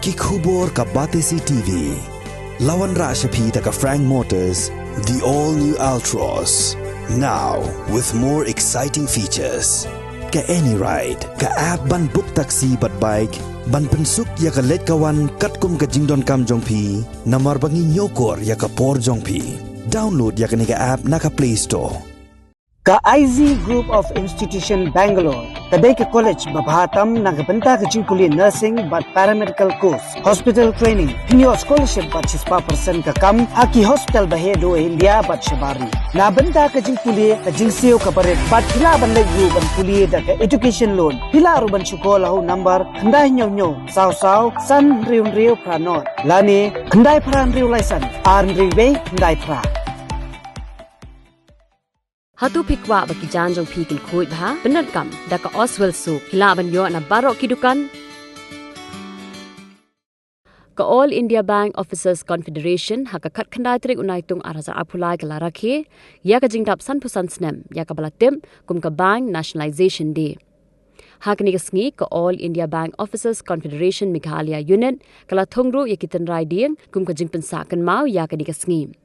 Ki khubor ka Batesi TV. Lawan Rashapi ka Frank Motors, the all-new Altros. Now, with more exciting features. Ka any ride, ka app ban book taxi bat bike, ban pensuk ya ka let kawan katkum ka jingdon kam jongpi, namar bangi nyokor ya ka por jongpi. Download ya ka nika app na ka Play Store. Ka Aiti Group of Institution Bangalore, kadai ke college babhatam nagabenta ke jingpuli nursing but paramedical course, hospital training, hinyo scholarship but 6% ka kam, haki hospital bahedo India but shabari. Na benta ke jingpuli ke jingseo ka baret but hila ban legu ban puli da ke education loan. Hila ruban syukola hu number khandai nyo saw san riu pranot. Lani khandai pran riu license, ar riwe khandai pra. Hatu pikwa bagi janjong pikil kuit bha benar kam daka Oswell Soup hilaban yo na barok kidukan ka All India Bank Officers Confederation haka khat khandai trik unaitung araza apulai kala rakhe ya ka jingtap san pusan snem ya ka balatem kum ka bank nationalization day hakni ka sngi ka All India Bank Officers Confederation Meghalaya unit kala thongru yakitan rai ding kum ka jingpen sa kan mau ya ka nika sngi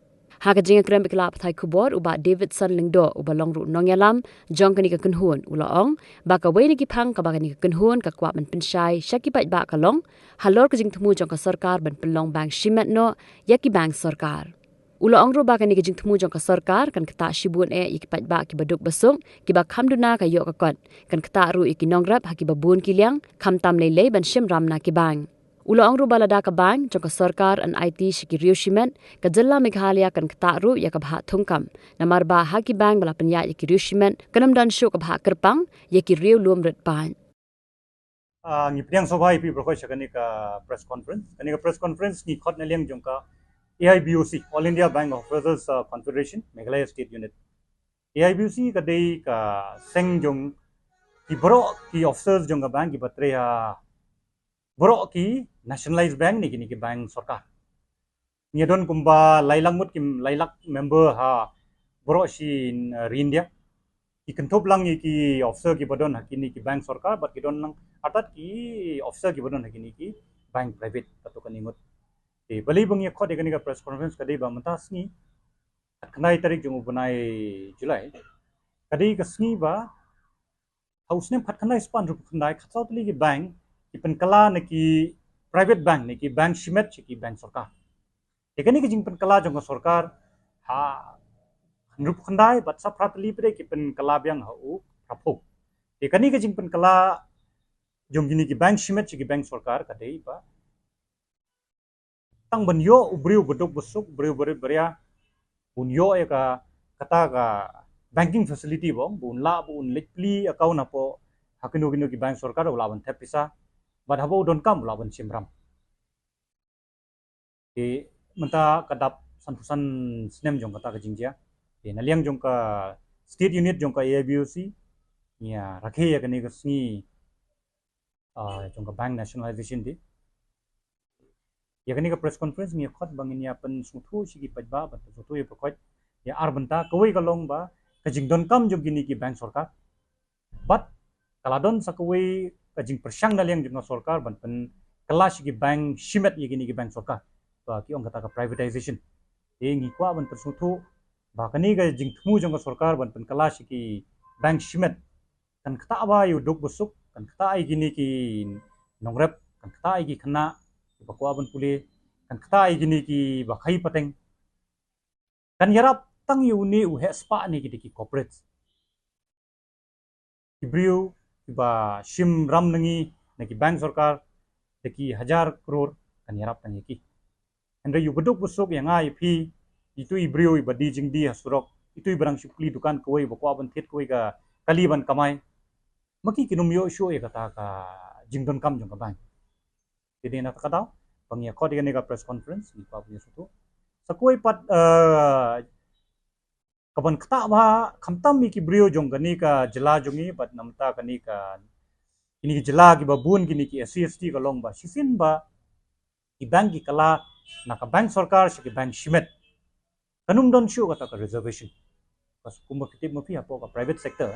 Haka jinga krem ikla pathai kubor uba Davidson lingdo uba longru nongyalam jong kani ka kunhun ulaong baka weni ki phang ka baka ni ka kunhun ka kwap man pinshai shaki pai ba ka long halor ka Jingthmu jong ka Sorkar ban pelong bank Riewshimet no yaki bank Sorkar ulaong ru baka ni ka Jingthmu jong ka Sorkar kan kata shibun yaki pai ba ki baduk basung ki ba khamduna ka yo ka kot kan kata ru iki nongrap haki babun kilyang khamtam lele ban shim ramna ki bank Ulaong ru balada ka bank jong ka Sorkar an Aiti shiki Riewshimet ka jilla Meghalaya kan kata ru ya ka bha thungkam namar ba haki bank bala panya yaki Riewshimet kanam dan shu ka bha kerpang yaki Rieu lum ret pan ngi priang sobai pi prokoi sakani ka press conference ni khot na leng jong ka AIBOC All India Bank Officers Confederation Meghalaya State Unit AIBOC ka dei ka seng jong ki bro ki officers jong ka bank ki batre bro ki nationalized bank ni ki bank Sorkar ni don kumba lailangmut kim lailak member ha bro si India ki kentop lang ki officer ki badon hakini ki bank Sorkar but ki don lang atat ki officer ki badon hakini ki bank private tato kaningot e bali bang ye khode kani ka press conference kadai ba mantas ni atnai tarik jung bunai July kadai ka sngi ba house ne phatkanai span rup khandai khatsautli ki bank Ipen kala neki private bank neki bank Riewshimet ki bank Sorkar. Ekani ki jingpen kala jong Sorkar ha rup khandai bat sa pratli pre ki pen kala byang ha u rapho. Ekani ki jingpen kala jong gini ki bank Riewshimet ki bank Sorkar kadai ba tang banyo ubriu bedok besuk ubriu beria bunyo eka kata ka banking facility bong bun la bun likli account apo hakinu ginu ki bank Sorkar ulawan thepisa But habo don kam lawan simram. E menta kadap sanpusan snem jong kata kajingja. E naliang jong ka state unit jong ka AIBOC. Ya rakhe ya kani kasni jong ka bank nationalization di. Ya kani ka press conference ni khot bangin ya pen suthu sigi pajba bat suthu ye pakot ya arbanta kawai kalong ba kajing don kam jong gini ki bank Sorkar. But kaladon sakawai kajing Pyrshah naliang jong Sorkar ban pen kelas ki bank Riewshimet ye gini ki bank Sorkar ba ki ong kata ka privatization e ngi kwa ban persuthu ba kani ga Jingthmu jong Sorkar ban pen kelas ki bank Riewshimet kan kata ba yu dok busuk kan kata ai gini ki nongrep kan kata ai ki khana ba kwa ban pule kan kata ai gini ki ba khai pateng kan yarap tang yu ni u he spa ni ki corporate Ibriu ba shim ram nangi naki bank Sorkar deki 1000 crore kan yarap tang yaki endre yu beduk busuk yang ai pi itu ibriu ibadi jingdi hasurok itu ibrang shukli dukan koi bakwa ban thet koi ga kaliban kamai maki kinum yo sho e kata ka jingdon kam jong ka bank jadi na kata pangya khodi ga press conference ni pa punya sutu sakoi pat kaban kata ba khamtam mi ki brio jong gani ka jela jongi bat namta kani ka ini ki jela ki babun gini ki SCST ka long ba sisin ba ki bank ki kala na ka bank Sorkar ki bank Riewshimet kanum don show kata ka reservation pas kumba kitip mo pi apo ka private sector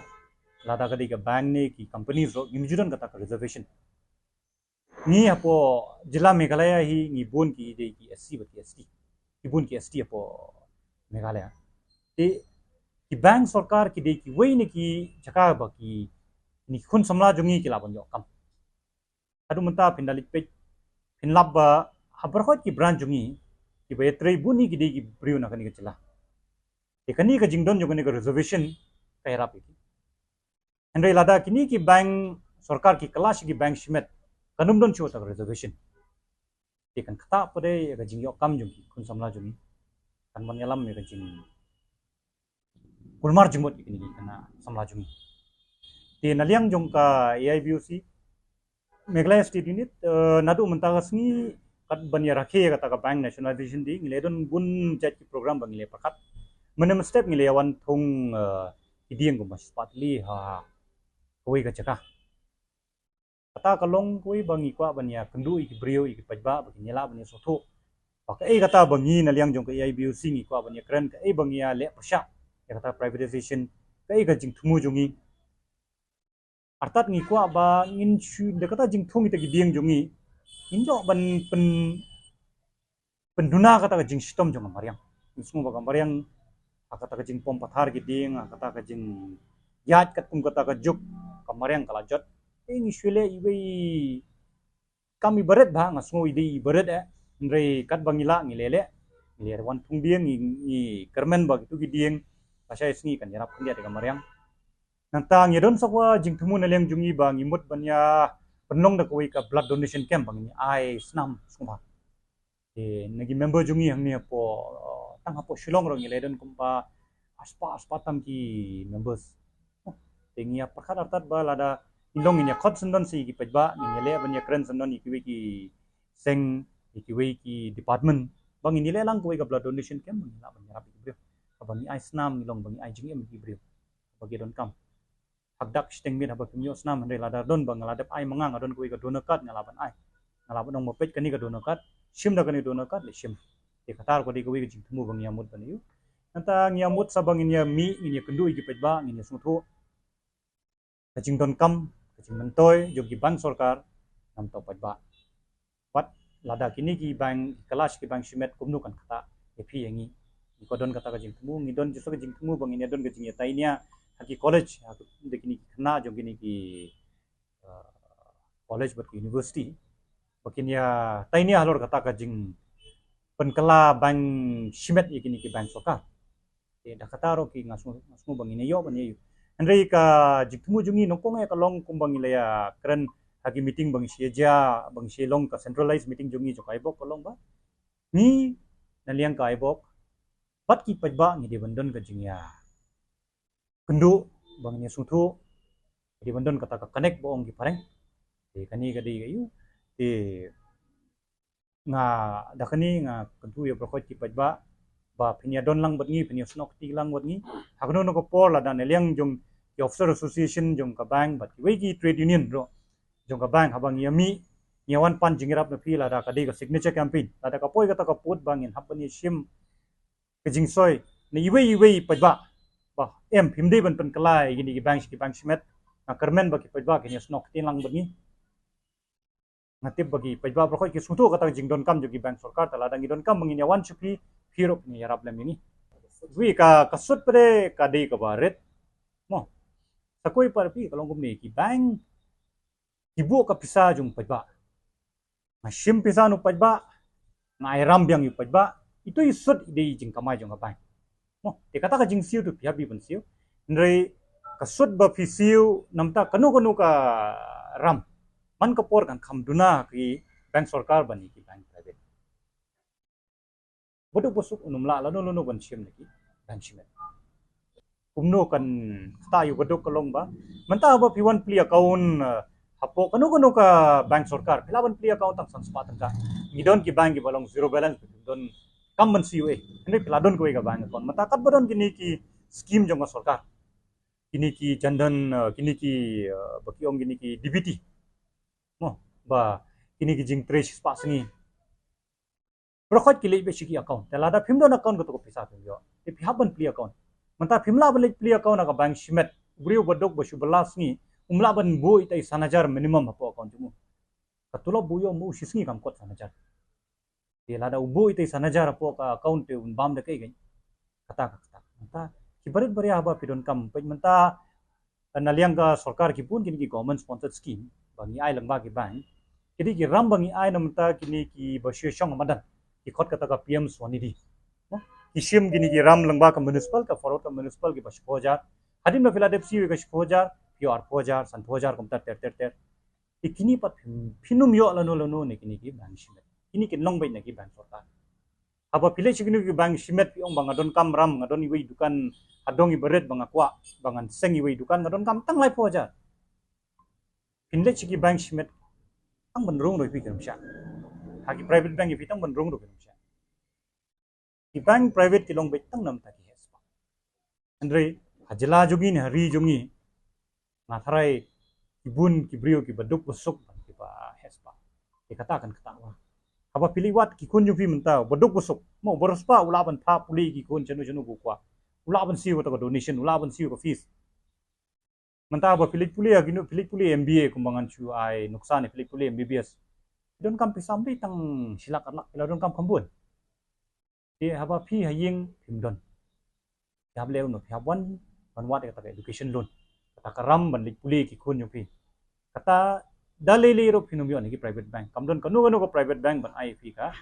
lada kadi ka bank ne ki companies ro gimjudan kata ka reservation ni apo jila Meghalaya hi ni bun ki de ki SC bati ST ki bun ki ST apo Meghalaya te ki bank Sorkar ki de ki wei ni ki jaka ba ki ni khun samla jungi ki laban yo kam adu menta pindalit pe pinlab ba habar khot ki branch jungi ki ba tre buni ki de ki briu na kani ka chila te kani ka jingdon jo kani ka reservation ka era pe ki andre lada kini ki bank Sorkar ki kalash ki bank shimet kanum don chota reservation te kan kata pare ka jing yo kam jungi khun samla jungi kan man yalam me ka jing kulmar jumot ki ni kana samla jungi te naliang jong ka AIBOC Meghalaya State Unit nadu mentagasni kat banya rakhe kata ka bank nationalization di ngile don gun jet ki program bangile pakat menem step ngile wan thung idieng ko mas patli ha koi ka chaka kata kalong koi bangi kwa banya kendu iki brio iki pajba bagi nyela banya sotho pak kata bangi naliang jong ka AIBOC ngi kwa banya kren ka bangi ya le Pyrshah kata privatization ka Jingthmu jungi artat ngi kwa ba ngin chu de kata Jingthmu ngi ta gidieng jungi injo ban penduna kata ka jing sistem jong mariang semua baga mariang kata ka jing pom pathar gidieng kata ka jing yat katum kata ka juk kamariang kala jot ngi shule iwi kami baret ba ngasungo ide baret ndre kat bangila ngilele ngile wan tung dieng ngi kermen ba gitu gidieng pasai sngi kan jarap kundia de kamariang nanta ngidon sakwa Jingthmu naleng jungi ba ngimut banya penong da koi ka blood donation camp bang ni ai snam sumba nagi member jungi hangni po tang apo shilong ro ngile don kumpa aspa tam ki members tengia pakhat artat ba lada indong inya khot sendon si ki pajba ngile banya kren sendon ikiwi ki seng ikiwi ki department bang ngile lang koi ka blood donation camp bang la banya rapi brio bang ai snam ngilong bang ai jingi ki brio bagi don kam hagdak steng mit haba kimyo snam hande lada don bang lada ai mangang adon koi ka donakat ngalaban ai ngalaban ong mopet kani ka donakat shim da kani donakat le shim te khatar ko di koi ka Jingthmu bang yamut baniu nanta ngiamut sabang inya mi inya kendu iki pejba inya sungtho ka jingdon kam ka jing mentoy jogi ban Sorkar nam to pejba wat lada kini ki bang kalash ki bang shimet kumnu kan kata epi yangi ko don kata ka Jingthmu ngidon jiso ka Jingthmu bang inya don ka jing tainya haki college aku dekini kena jong kini ki college bat university bakin ya taini halor kata ka jing penkela bang shimet ikini ki bang Sorkar te da kata ro ki ngasu bang ini yo bani andre ka Jingthmu jungi nongkong ka long kumbang ile ya keren haki meeting bang sieja bang silong ka centralized meeting jungi jo Aiboc kolong ba ni naliang ka Aiboc bat ki pajba ngi de bandon ka jing ya kendu bang ni suthu di bandon kata ka connect boong ki pareng te kani ka di kayu te nga dakani nga kentu ya prokot ki pajba ba pinya don lang batngi pinya snok ti lang batngi hakno no ko por la dan liang jong ki officer association jong ka bank bat ki wegi trade union ro jong ka bank habang yami nyawan pan jingirap na pila da ka di ka signature campaign da ka poi kata ka put bangin hapani shim ke jingsoy ni iwe pajba ba em phimde ban pen kalai gini ki bank shimet na kermen bagi pajba ki snok tin lang bagi ngatip bagi pajba prokoi ki sutu kata jingdon kam jogi bank Sorkar tala dangi don kam menginya wan chupi hirop ni yarap lem ini wi ka kasut pare ka dei ka baret mo sakoi par pi kalong kum ni ki bank ibu ka pisa jung pajba na shim pisa nu pajba na iram biang yu pajba itu isut dei jing kamai jong ka bank mo te kata ka jing siu tu pihabi ban siu ndrei kasut ba fisiu namta kanu ka ram man ka por kan khamduna ki bank Sorkar bani ki bank private bodu bosuk unumla la no ban shim ki bank shimet kumno kan ta yu bodu kolong ba manta ba piwan pli account hapo kanu ka bank Sorkar pilaban pli account tang sanspatan ka ngidon ki bank ki balong zero balance don kam ban siu ene piladon ko ka bank account mata kat badon kini ki scheme jong Sorkar kini ki jandan kini ki bakiong kini ki DBT mo ba kini ki jing trace pasngi prokhot ki lebe shiki account telada phimdon account ko pisa yo te phihaban pli account manta phimla ban pli account ka bank shimet briu bodok basu balasngi umla ban bo itai sanajar minimum hapo account mu Katulog buyo mo sisngi kam kot sanajar. Dia lada ubu itu sanajar po ka account te bam de kai kata kata. Menta kibarit bari aba pidon kam pe menta naliang ka Sorkar ki pun kini ki government sponsored scheme bangi ai lengba ki bank. Jadi ki ram bangi ai namta kini ki basyo shong madan ki khot kata ka PM Swanidi. Ki sim kini ki ram lengba ka municipal ka forward ka municipal ki basyo hojar. Hadim na Philadelphia ka hojar, PR hojar, san hojar kom ter ter ter. Kini pat pinum yo lano ne kini ki bank Riewshimet. Kini ki long bay na ki bank Sorkar. Apa pilih kini ki bank Riewshimet pi ong bang adon kam ram adon iwi dukan adong ibaret bang akwa bangan seng iwi dukan adon kam tang lai hojar. Pinle ki bank Riewshimet tang benrung roi pi kerumsha. Hagi private bank ipi tang benrung roi kerumsha. Ki bank private ki long bay tang nam ta ki hespa. Andre hajela jogi ni hari jogi ngatharai kibun kibrio ki baduk busuk ki ba hespa. Ki katakan katawa. Apa pilih wat ki kun jupi menta baduk busuk mau berospa ulaban pa puli ki kun chenu gukwa. Ulaban siu ta donation ulaban siu ko fees. Menta apa pilih puli agino pilih puli MBA kumbangan chu ai nuksan pilih puli MBBS. Don kam pisambi tang silak anak pila don kam kambun. Dia apa pi haying pimdon. Ya beliau no ya wan wat kata education loan. Kata karam balik puli ki kun jupi. Kata dalili ro pinumyo ni private bank kamdon kanu ko private bank ban IFP ka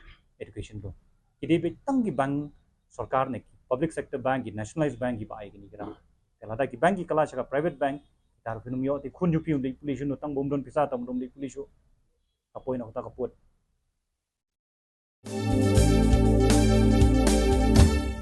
education loan kidi bitang ki bank Sorkar ne public sector bank ki nationalized bank ki ba ai ni gram kelada ki bank ki kala ka private bank tar pinumyo ti khun yupi undai police no tang bomdon pisa tam dom di police apoi na ta kaput